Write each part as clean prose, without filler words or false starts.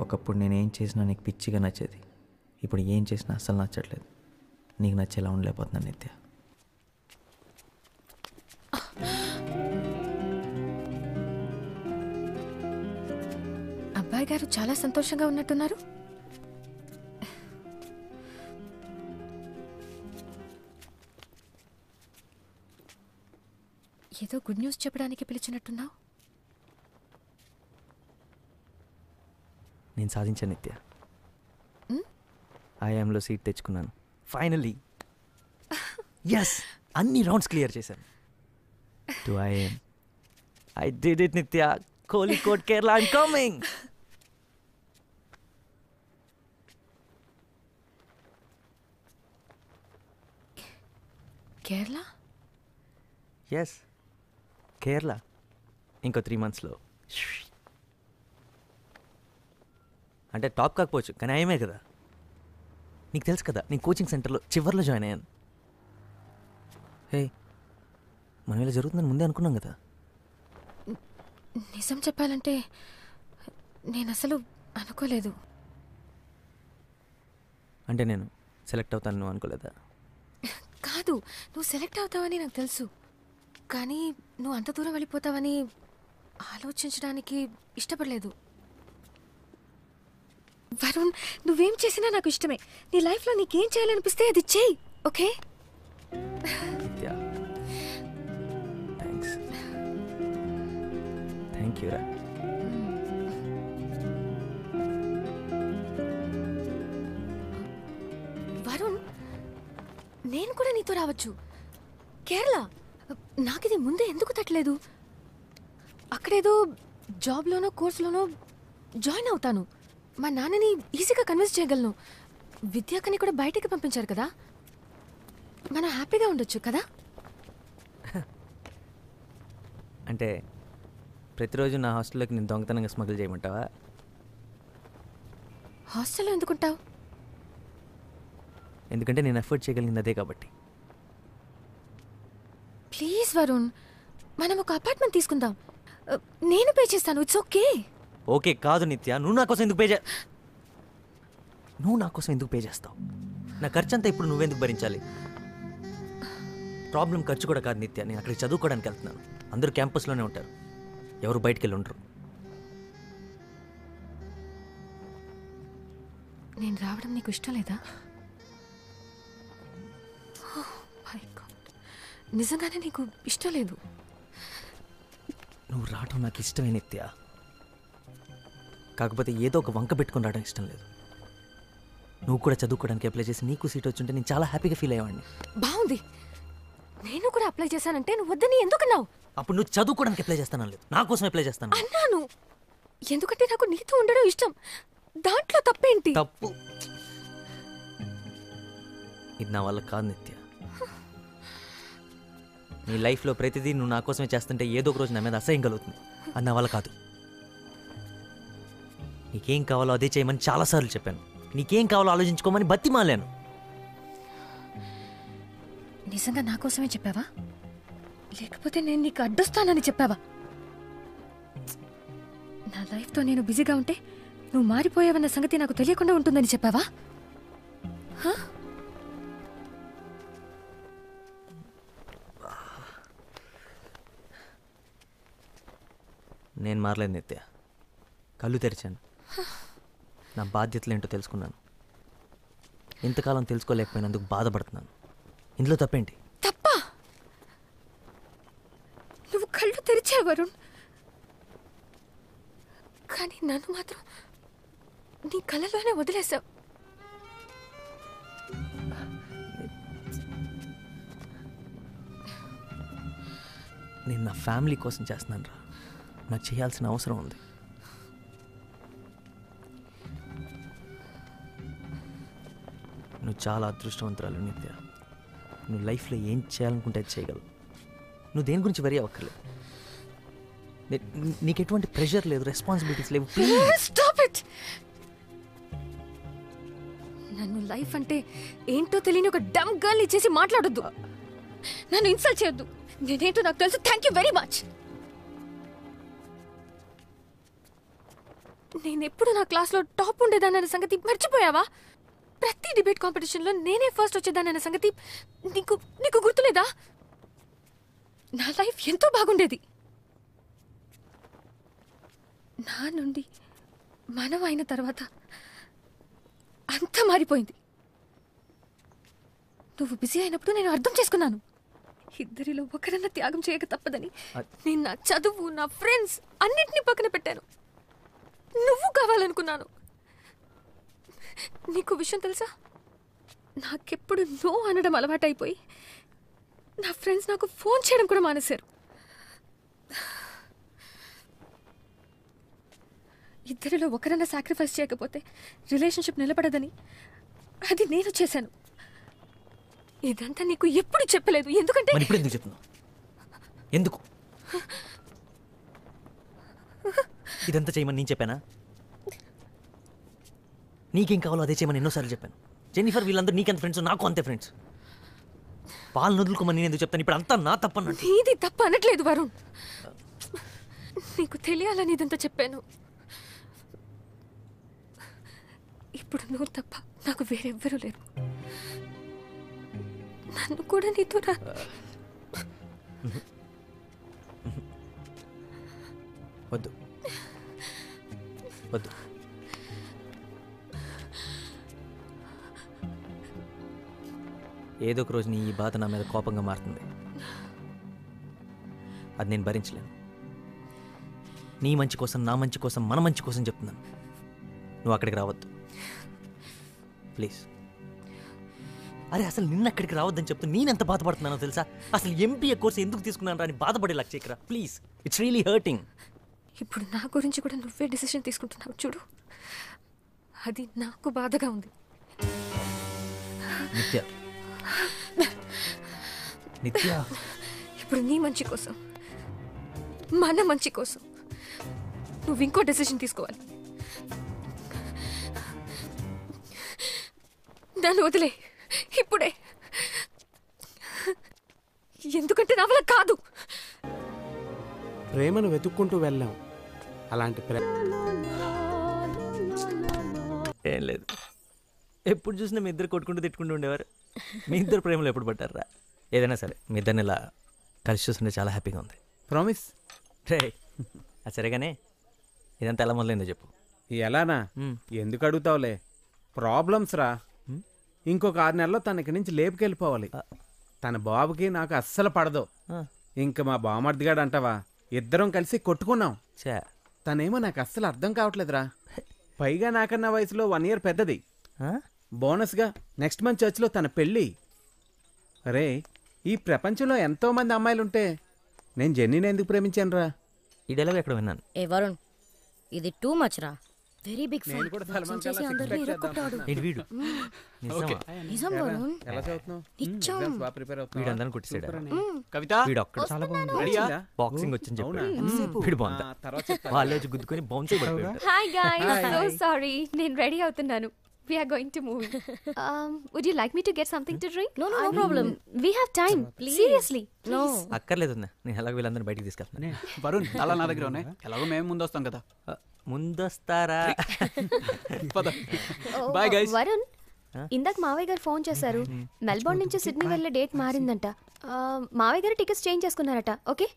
ఒకప్పుడు నేనేం చేసినా నీకు పిచ్చిగా నచ్చేది. ఇప్పుడు ఏం చేసినా అస్సలు నచ్చట్లేదు. నీకు నచ్చేలా ఉండలేకపోతున్నాను నిత్య. అబ్బాయి గారు చాలా సంతోషంగా ఉన్నట్టున్నారు. ఏదో గుడ్ న్యూస్ చెప్పడానికి పిలిచినట్టున్నావు. నేను సాధించాను నిత్య. ఐఎంలో సీట్ తెచ్చుకున్నాను ఫైనలీ. ఎస్, అన్ని రౌండ్స్ క్లియర్ చేశాను. To IIM I did it Nitya. Kozhikode Kerala, IIM coming. Kerala? Yes, Kerala. ఇంకో 3 monthsలో. అంటే టాప్ కాకపోవచ్చు, కానీ ఐఎమే కదా. నీకు తెలుసు కదా, నేను కోచింగ్ సెంటర్లో చివర్లో జాయిన్ అయ్యాను. హే, మనం ఇలా జరుగుతుందని ముందే అనుకున్నాం కదా. నిజం చెప్పాలంటే నేను అసలు అనుకోలేదు. అంటే నేను సెలెక్ట్ అవుతాను నువ్వు అనుకోలేదా? కాదు, నువ్వు సెలెక్ట్ అవుతావని నాకు తెలుసు, కానీ నువ్వు అంత దూరం వెళ్ళిపోతావని ఆలోచించడానికి ఇష్టపడలేదు. వరుణ్, నువ్వేం చేసినా నాకు ఇష్టమే. నీ లైఫ్లో నీకేం చేయాలనిపిస్తే అది చెయ్యి, ఓకే? థ్యాంక్స్. థ్యాంక్ యూ రా. వరుణ్, నేను కూడా నీతో రావచ్చు కేరళ. నాకిది ముందే ఎందుకు తట్టలేదు? అక్కడేదో జాబ్లోనో కోర్సులోనో జాయిన్ అవుతాను. మా నాన్నని ఈజీగా కన్విన్స్ చేయగలను. విద్యాకని కూడా బయటికి పంపించారు కదా, మనం హ్యాపీగా ఉండొచ్చు కదా. అంటే ప్రతిరోజు నా హాస్టల్లోకి నేను దొంగతనంగా స్మగుల్ చేయమంటావా? హాస్టల్లో ఎందుకుంటావు? ఎందుకంటే నేను ఎఫర్ట్ చేయగలిగింది అదే కాబట్టి. ప్లీజ్ వరుణ్, మనం ఒక అపార్ట్మెంట్ తీసుకుందాం. నేను పే చేస్తాను, ఇట్స్ ఓకే. ఓకే కాదు నిత్య, నువ్వు నా కోసం ఎందుకు పే చేస్తావు? నా ఖర్చు అంతా ఇప్పుడు నువ్వెందుకు భరించాలి? ప్రాబ్లం ఖర్చు కూడా కాదు నిత్య, నేను అక్కడికి చదువుకోవడానికి వెళ్తున్నాను. అందరూ క్యాంపస్లోనే ఉంటారు, ఎవరు బయటికి వెళ్ళి ఉండరు. నేను రావడం నీకు ఇష్టం లేదా? నిజంగానే నీకు ఇష్టం లేదు? నువ్వు రావడం నాకు ఇష్టమే నిత్య, కాకపోతే ఏదో ఒక వంక పెట్టుకుని రావడం ఇష్టం లేదు. నువ్వు కూడా చదువుకోవడానికి అప్లై చేసి నీకు సీట్ వచ్చుంటే నేను చాలా హ్యాపీగా ఫీల్ అయ్యేవాడిని. బాగుంది, నేను కూడా అప్లై చేశానంటే నువ్వు వద్దని ఎందుకన్నావు? అప్పుడు నువ్వు చదువుకోవడానికి అప్లై చేస్తాను లేదు, నా కోసం అప్లై చేస్తాను అన్నాను. ఎందుకంటే నాకు నీతో ఉండడం ఇష్టం, దాంట్లో తప్పేంటి? తప్పు ఇది నా వల్ల కాదు నిత్య. నీ లైఫ్లో ప్రతిదీ నువ్వు నా కోసమే చేస్తుంటే ఏదో ఒక రోజు నా మీద అసహ్యం కలుగుతుంది. అది నా వల్ల కాదు. నీకేం కావాలో అదే చేయమని చాలాసార్లు చెప్పాను. నీకేం కావాలో ఆలోచించుకోమని బతిమాలాను. నిజంగా నా కోసమే చెప్పావా, లేకపోతే నేను నీకు అడ్డొస్తానని చెప్పావా? నా లైఫ్తో నేను బిజీగా ఉంటే నువ్వు మారిపోయావన్న సంగతి నాకు తెలియకుండా ఉంటుందని చెప్పావా? నేను మారలేదు నిత్య, కళ్ళు తెరిచాను. నా బాధ్యతలు ఏంటో తెలుసుకున్నాను. ఇంతకాలం తెలుసుకోలేకపోయినందుకు బాధపడుతున్నాను. ఇందులో తప్పేంటి? తప్పా? నువ్వు కళ్ళు తెరిచావు వరుణ్, కానీ నన్ను మాత్రం నీ కళ్ళలోనే వదిలేశావు. నేను నా ఫ్యామిలీ కోసం చేస్తున్నాను రా, నాకు చేయాల్సిన అవసరం ఉంది. నువ్వు చాలా అదృష్టవంతురాలు నిత్య. నువ్వు లైఫ్లో ఏం చేయాలనుకుంటే అది చేయగలవు. నువ్వు దేని గురించి వరీ అవ్వక్కర్లేదు. నీకు ఎటువంటి ప్రెషర్ లేదు, రెస్పాన్సిబిలిటీస్ లేవు. Stop it. నన్ను లైఫ్ అంటే ఏంటో తెలియని ఒక డమ్ గర్ల్ ఇచ్చేసి మాట్లాడొద్దు. నన్ను ఇన్సల్ట్ చేయొద్దు. నేనేంటో నాకు తెలుసు. Thank you very much. నేనెప్పుడు నా క్లాస్లో టాప్ ఉండేదానన్న సంగతి మర్చిపోయావా? ప్రతి డిబేట్ కాంపిటీషన్లో నేనే ఫస్ట్ వచ్చేదానన్న సంగతి నీకు నీకు గుర్తులేదా? నా లైఫ్ ఎంతో బాగుండేది. నా నుండి మనం అయిన తర్వాత అంతా మారిపోయింది. నువ్వు బిజీ అయినప్పుడు నేను అర్థం చేసుకున్నాను. ఇద్దరిలో ఒకరన్నా త్యాగం చేయక తప్పదని నేను నా చదువు, నా ఫ్రెండ్స్ అన్నింటినీ పక్కన పెట్టాను. నువ్వు కావాలనుకున్నాను. నీకు విషయం తెలుసా? నాకెప్పుడు నో అనడం అలవాటైపోయి నా ఫ్రెండ్స్ నాకు ఫోన్ చేయడం కూడా మానేశారు. ఇద్దరిలో ఒకరన్నా సాక్రిఫైస్ చేయకపోతే రిలేషన్షిప్ నిలబడదని అది నేను చేశాను. ఇదంతా నీకు ఎప్పుడు చెప్పలేదు. ఎందుకంటే మరి ఇప్పుడు ఎందుకు చెప్తున్నావు? ఎందుకు ఇదంతా చేయమని నేను చెప్పానా? నీకేం కావాలో అదే చేయమని ఎన్నోసార్లు చెప్పాను. జెన్నిఫర్ వీళ్ళందరూ నీకెంత ఫ్రెండ్స్, నాకు అంతే ఫ్రెండ్స్. వాళ్ళని వదులుకోమని నేను ఎందుకు చెప్తాను? ఇప్పుడు అంతా నా తప్పన్నట్టు. నీది తప్ప అనట్లేదు వరుణ్. నీకు తెలియాలని ఇదంతా చెప్పాను. ఇప్పుడు నువ్వు తప్ప నాకు వేరెవ్వరూ లేరు. నన్ను కూడా నీతో వద్దు వద్దు. ఏదో ఒక రోజు నీ ఈ బాధ నా మీద కోపంగా మారుతుంది. అది నేను భరించలేను. నీ మంచి కోసం, నా మంచి కోసం, మన మంచి కోసం చెప్తున్నాను. నువ్వు అక్కడికి రావద్దు ప్లీజ్. అరే అసలు నిన్న అక్కడికి రావద్దని చెప్తూ నేనెంత బాధపడుతున్నానో తెలుసా? అసలు ఎంబీఏ కోర్స్ ఎందుకు తీసుకున్నాను రా అని బాధపడేలా చేయకరా ప్లీజ్. It's really hurting. ఇప్పుడు నా గురించి కూడా నువ్వే డిసిషన్ తీసుకుంటున్నావు చూడు. అది నాకు బాధగా ఉంది. నిత్య నిత్య ఇప్పుడు నీ మంచి కోసం, మన మంచి కోసం నువ్వు ఇంకో డెసిషన్ తీసుకోవాలి. నన్ను వదిలే ఇప్పుడే. ఎందుకంటే నా వల్ల కాదు. ప్రేమను వెతుక్కుంటూ వెళ్ళాం. అలాంటి ఏం లేదు, ఎప్పుడు చూసినా మీ ఇద్దరు కొట్టుకుంటూ తిట్టుకుంటూ ఉండేవారు. మీ ఇద్దరు ప్రేమలో ఎప్పుడు పడ్డారా? ఏదైనా సరే మీ ఇద్దరిని ఇలా కలిసి చూస్తుంటే చాలా హ్యాపీగా ఉంది. ప్రామిస్. రే అది సరేగానే ఇదంతా ఎలా మొదలైందో చెప్పు. ఎలానా? ఎందుకు అడుగుతావులే. ప్రాబ్లమ్స్ రా. ఇంకొక 6 నెలల్లో తనకి నుంచి లేపుకెళ్ళిపోవాలి. తన బాబుకి నాకు అస్సలు పడదు. ఇంక మా బామర్దిగాడు అంటావా, ఇద్దరం కలిసి కొట్టుకున్నాం. తనేమో నాకు అస్సలు అర్థం కావట్లేదురా. పైగా నాకన్నా వయసులో 1 year పెద్దది. బోనస్గా నెక్స్ట్ మంత్ చర్చ్లో తన పెళ్ళి. రే, ఈ ప్రపంచంలో ఎంతో మంది అమ్మాయిలుంటే నేను జెన్నీని ఎందుకు ప్రేమించాను రా? ఈ డైలాగ్ ఎక్కడ విన్నాను. ఏ వరుణ్, ఇది టూ మచ్ రా. వెరీ బిగ్ నేను కూడా సల్మాన్ ఖాన్ లా six pack చేద్దాం. ఏంటి వీడు నిజమా? నిజం వరుణ్. ఎలా చదువుతున్నావు? నిజం. Exams బాగా ప్రిపేర్ వీడు అవుతున్నావా? అందరిని కొట్టేసాడు. కవిత వీడు ఒక్కడు చాలా బాగుంది. రెడీయా? బాక్సింగ్ వచ్చని అవునా? చెప్పాడు. వీడు బాగుందా? తర్వాత చెప్తా. వాళ్ళే వచ్చి గుద్దుకొని బౌన్స్ పడిపోయాడు. Hi guys, so sorry. నేను రెడీ అవుతున్నాను. We are going to move. Would you like me to get something to drink? No problem. We have time. Seriously. No. అక్కర్లేదు అన్న, నేను ఎలాగో వీళ్ళందరినీ బయటికి తీసుకెళ్తాను. వరుణ్ అలా నా దగ్గర ఉన్నాయి. ఎలాగో మేము ముందు వస్తాం కదా. ముందొస్తారా? Bye guys. వరుణ్, ఇందాక మావయ్య గారు ఫోన్ చేశారు. మెల్బోర్న్ నుంచి సిడ్నీ వెళ్ళే డేట్ మారిందంట. మావయ్య గారు టికెట్స్ చేంజ్ చేసుకున్నారట. ఓకే,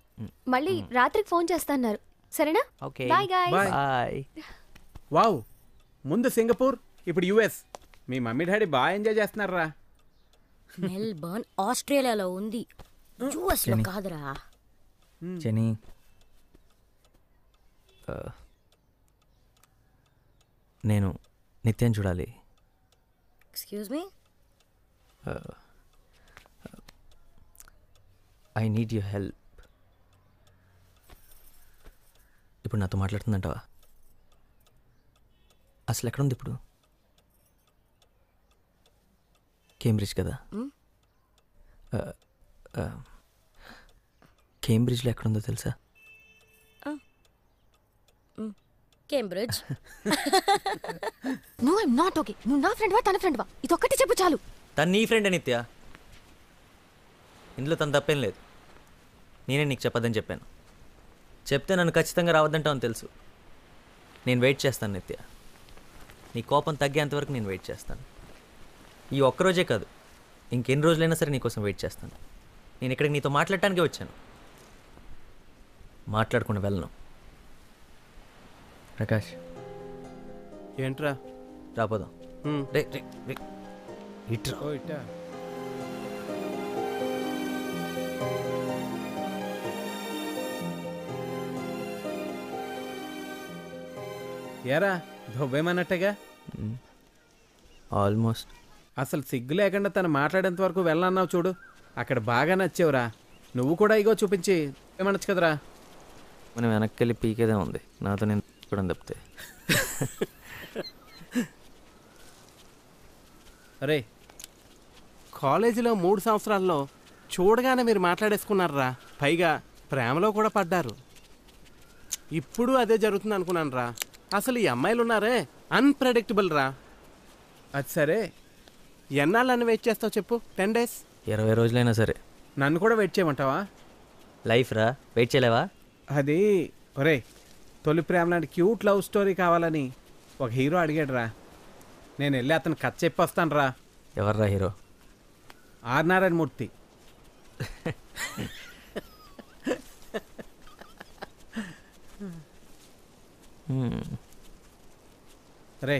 మళ్ళీ రాత్రికి ఫోన్ చేస్తాన్నారు. సరేనా? Okay bye guys. Bye. Wow, ముందు సింగపూర్, ఇప్పుడు యుఎస్. మీ మమ్మీ డాడీ బాగా ఎంజాయ్ చేస్తున్నారా? మెల్బర్న్ ఆస్ట్రేలియాలో ఉంది, యుఎస్ లో కాదురా. జెనీ, నేను నిత్యం చూడాలి. Excuse me. I need your help. ఇప్పుడు నాతో మాట్లాడుతుందంటావా? అసలు ఎక్కడుంది ఇప్పుడు? కేంబ్రిడ్జ్ కదా? కేంబ్రిడ్జ్లో ఎక్కడుందో తెలుసా? Cambridge. No, I'm not okay. నువ్వు నా ఫ్రెండ్ వా, తన ఫ్రెండ్ వా? ఇది ఒక్కటి చెప్పు చాలు. తను నీ ఫ్రెండ్ నిత్య. ఇందులో తను తప్పేం లేదు. నేనే నీకు చెప్పొద్దని చెప్పాను. చెప్తే నన్ను ఖచ్చితంగా రావద్దంటావు అని తెలుసు. నేను వెయిట్ చేస్తాను నిత్య. నీ కోపం తగ్గేంతవరకు నేను వెయిట్ చేస్తాను. ఈ ఒక్కరోజే కాదు, ఇంకెన్ని రోజులైనా సరే నీకోసం వెయిట్ చేస్తాను. నేను ఇక్కడికి నీతో మాట్లాడటానికే వచ్చాను, మాట్లాడకుండా వెళ్ళను. ప్రకాష్ ఏంట్రా? రాపోదాం. రే రే రే ఇట్రా. ఓ ఇట్టా. ఏరా దువ్వేమన్నట్టుగా? ఆల్మోస్ట్. అసలు సిగ్గు లేకుండా తను మాట్లాడేంత వరకు వెళ్ళన్నావు చూడు, అక్కడ బాగా నచ్చావురా. నువ్వు కూడా ఇగో చూపించి ఏమనొచ్చు కదరా. మనం వెనక్కి వెళ్ళి పీకేదే ఉంది, నాతో నేను కూడా తప్పితే. అరే, కాలేజీలో 3 సంవత్సరాల్లో చూడగానే మీరు మాట్లాడేసుకున్నారా, పైగా ప్రేమలో కూడా పడ్డారు. ఇప్పుడు అదే జరుగుతుంది అనుకున్నాను రా. అసలు ఈ అమ్మాయిలు ఉన్నారే అన్ప్రెడిక్టబుల్ రా. అది సరే, ఎన్నాళ్ళని వెయిట్ చేస్తావు చెప్పు? 10 days? 20 రోజులైనా సరే. నన్ను కూడా వెయిట్ చేయమంటావా? లైఫ్ రా, వెయిట్ చేయలేవా? అది ఒరే, తొలి ప్రేమ లాంటి క్యూట్ లవ్ స్టోరీ కావాలని ఒక హీరో అడిగాడు రా. నేను వెళ్ళి అతను కథ చెప్పి వస్తాను రా. ఎవర్రా హీరో? ఆర్ నారాయణ మూర్తి. రే,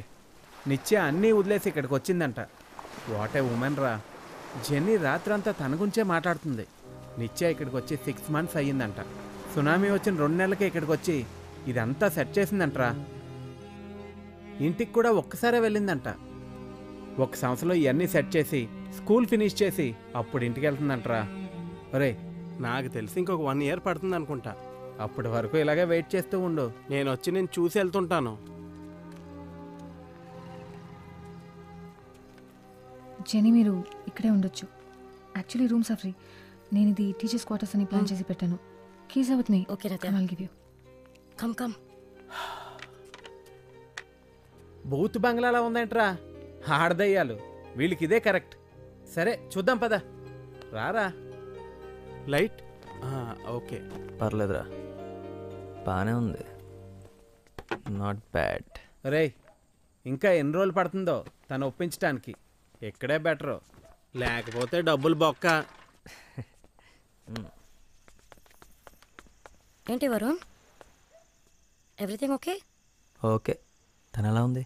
నిత్య అన్నీ వదిలేసి ఇక్కడికి వచ్చిందంట. వాట్ ఏ ఉమెన్ రా. జెన్నీ రాత్రంతా తన గురించే మాట్లాడుతుంది. నిత్య ఇక్కడికి వచ్చి 6 months అయ్యిందంట. సునామీ వచ్చిన 2 నెలలకే ఇక్కడికి వచ్చి ఇదంతా సెట్ చేసిందంటరా. ఇంటికి కూడా ఒక్కసారే వెళ్ళిందంట. 1 సంవత్సరంలో ఇవన్నీ సెట్ చేసి స్కూల్ ఫినిష్ చేసి అప్పుడు ఇంటికి వెళ్తుందంటరా. ఒరే, నాకు తెలిసి ఇంకొక 1 year పడుతుంది అనుకుంటా. అప్పటి వరకు ఇలాగే వెయిట్ చేస్తూ ఉండు. నేను వచ్చి నేను చూసి వెళ్తుంటాను. జెనీ, మీరు ఇక్కడే ఉండొచ్చు. Actually rooms are free. నేను ఇది టీచర్స్ క్వార్టర్స్ అని ప్లాన్ చేసి పెట్టాను. Keys with me. ఓకే నిత్య, I'll give you. Come come. బూత్ బంగ్లాలా ఉందేంట్రా, ఆడదయ్యాలు. వీళ్ళకి ఇదే కరెక్ట్. సరే చూద్దాం పద, రారా. లైట్? ఓకే. పర్లేదురా, బాగానే ఉంది. Not bad. రేయ్, ఇంకా ఎన్ని రోజులు పడుతుందో తను ఒప్పించడానికి. ఇక్కడే బెటరు. లేకపోతే డబ్బులు బొక్క. ఏంటి వరుణ్, ఎవ్రీథింగ్ ఓకే? ఓకే. తను ఎలా ఉంది?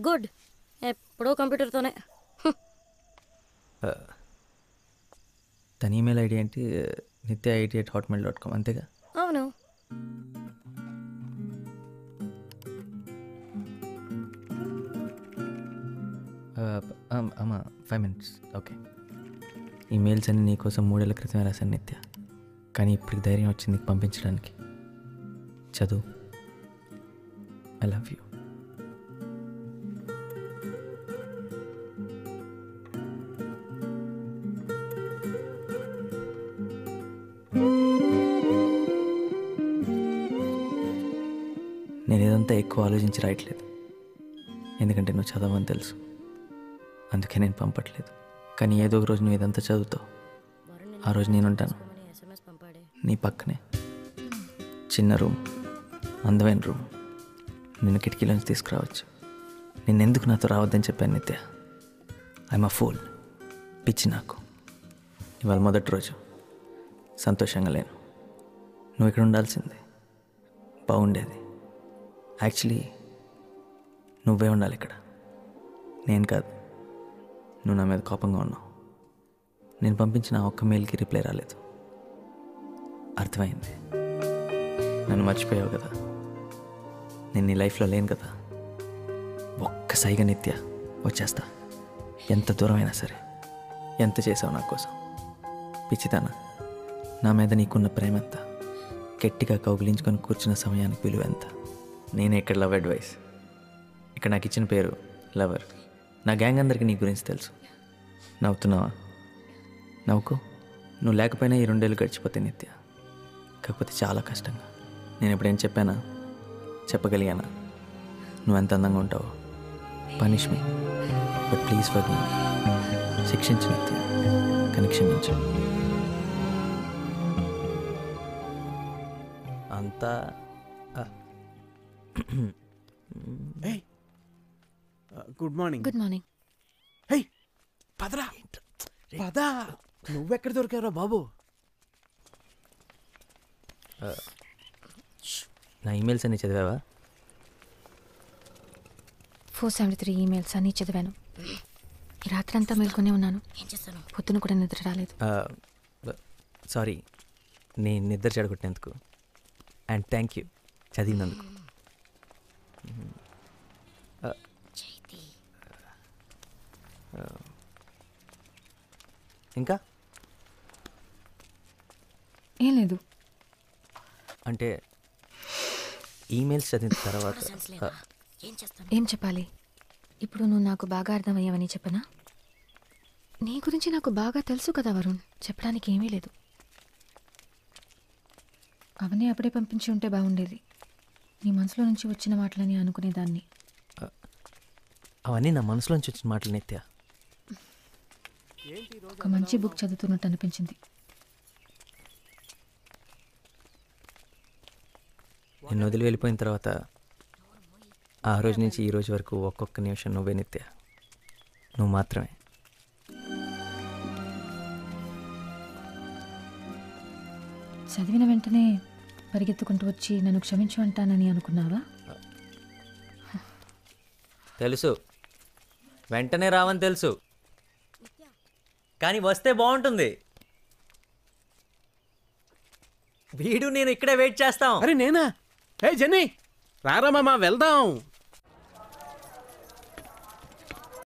గుడ్. ఎప్పుడో కంప్యూటర్తోనే. తన ఈమెయిల్ ఐడి ఏంటి? nitya88@hotmail.com అంతేగా? అవును. అమ్మా 5 minutes. ఓకే. ఈమెయిల్స్ అన్ని నీకోసం 3 ఏళ్ల క్రితమే రాశాను నిత్య, కానీ ఇప్పటికి ధైర్యం వచ్చింది నీకు పంపించడానికి. చదువు. I love you. నేను ఇదంతా ఎక్కువ ఆలోచించి రాయట్లేదు, ఎందుకంటే నువ్వు చదవని తెలుసు. అందుకే నేను పంపట్లేదు. కానీ ఏదో ఒక రోజు నువ్వు ఇదంతా చదువుతావు. ఆ రోజు నేనుంటాను SMS పంపాడే. నీ పక్కనే. చిన్న రూమ్, అందమైన రూమ్. నిన్ను కిటికీలోంచి తీసుకురావచ్చు. నిన్నెందుకు నాతో రావద్దని చెప్పాను నిత్య. I'm a fool. పిచ్చి నాకు. ఇవాళ మొదటి రోజు. సంతోషంగా లేను. నువ్వు ఇక్కడ ఉండాల్సిందే. బాగుండేది. యాక్చువల్లీ నువ్వే ఉండాలి ఇక్కడ, నేను కాదు. నువ్వు నా మీద కోపంగా ఉన్నావు. నేను పంపించిన ఒక్క మెయిల్కి రిప్లై రాలేదు. అర్థమైంది. నన్ను మర్చిపోయావు కదా. నేను నీ లైఫ్లో లేను కదా. ఒక్క సైగ నిత్య, వచ్చేస్తా. ఎంత దూరమైనా సరే. ఎంత చేసావు నా కోసం. పిచ్చితానా, నా మీద నీకున్న ప్రేమ ఎంత. గట్టిగా కౌగిలించుకొని కూర్చున్న సమయానికి విలువ ఎంత. నేనే ఇక్కడ లవ్ అడ్వైస్. ఇక్కడ నాకు ఇచ్చిన పేరు లవర్. నా గ్యాంగ్ అందరికీ నీ గురించి తెలుసు. నవ్వుతున్నావా? నవ్వుకో. నువ్వు లేకపోయినా ఈ 2 ఏళ్ళు గడిచిపోతాయి నిత్య. కాకపోతే చాలా కష్టంగా. నేను ఎప్పుడేం చెప్పానా, చెప్పగలిగానా? నువ్వు ఎంత అందంగా ఉంటావో. Punish me, but please forgive me. శిక్షించు నిత్య, కానీ క్షమించు. అంతా good morning. Good morning. Hey పదరా పదా. నువ్వెక్కడ దొరికావురా బాబు? నా ఈమెయిల్స్ అన్ని చదివావా? 473 ఈమెయిల్స్ అన్నీ చదివాను. రాత్రంతా మేల్కొనే ఉన్నాను. ఏం చేస్తాను? పొద్దున కూడా నిద్ర రాలేదు. సారీ, నేను నిద్ర చెడగొట్టినందుకు. అండ్ థ్యాంక్ యూ చదివినందుకు. చైతి. ఇంకా ఏం లేదు. అంటే ఈమెయిల్స్ చదివిన తర్వాత సెన్స్ లేదా? ఏం చేస్తాను? ఏం చెప్పాలి? ఇప్పుడు నువ్వు నాకు బాగా అర్థమయ్యావని చెప్పనా? నీ గురించి నాకు బాగా తెలుసు కదా వరుణ్, చెప్పడానికి ఏమీ లేదు. అవన్నీ అప్పుడే పంపించి ఉంటే బాగుండేది. నీ మనసులో నుంచి వచ్చిన మాటలని అనుకునేదాన్ని. అవన్నీ నా మనసులోంచి వచ్చిన మాటలు నిత్య. ఒక మంచి బుక్ చదువుతున్నట్టు అనిపించింది. నిన్ను వదిలి వెళ్ళిపోయిన తర్వాత ఆ రోజు నుంచి ఈ రోజు వరకు ఒక్కొక్క నిమిషం నువ్వే నిత్య, నువ్వు మాత్రమే. చదివిన వెంటనే పరిగెత్తుకుంటూ వచ్చి నన్ను క్షమించు అంటానని అనుకున్నావా? తెలుసు, వెంటనే రావని తెలుసు, కానీ వస్తే బాగుంటుంది. వీడు నేను ఇక్కడే వెయిట్ చేస్తాం. అరే నేనా? హే జెన్నీ రారా మామ వెళ్దాం.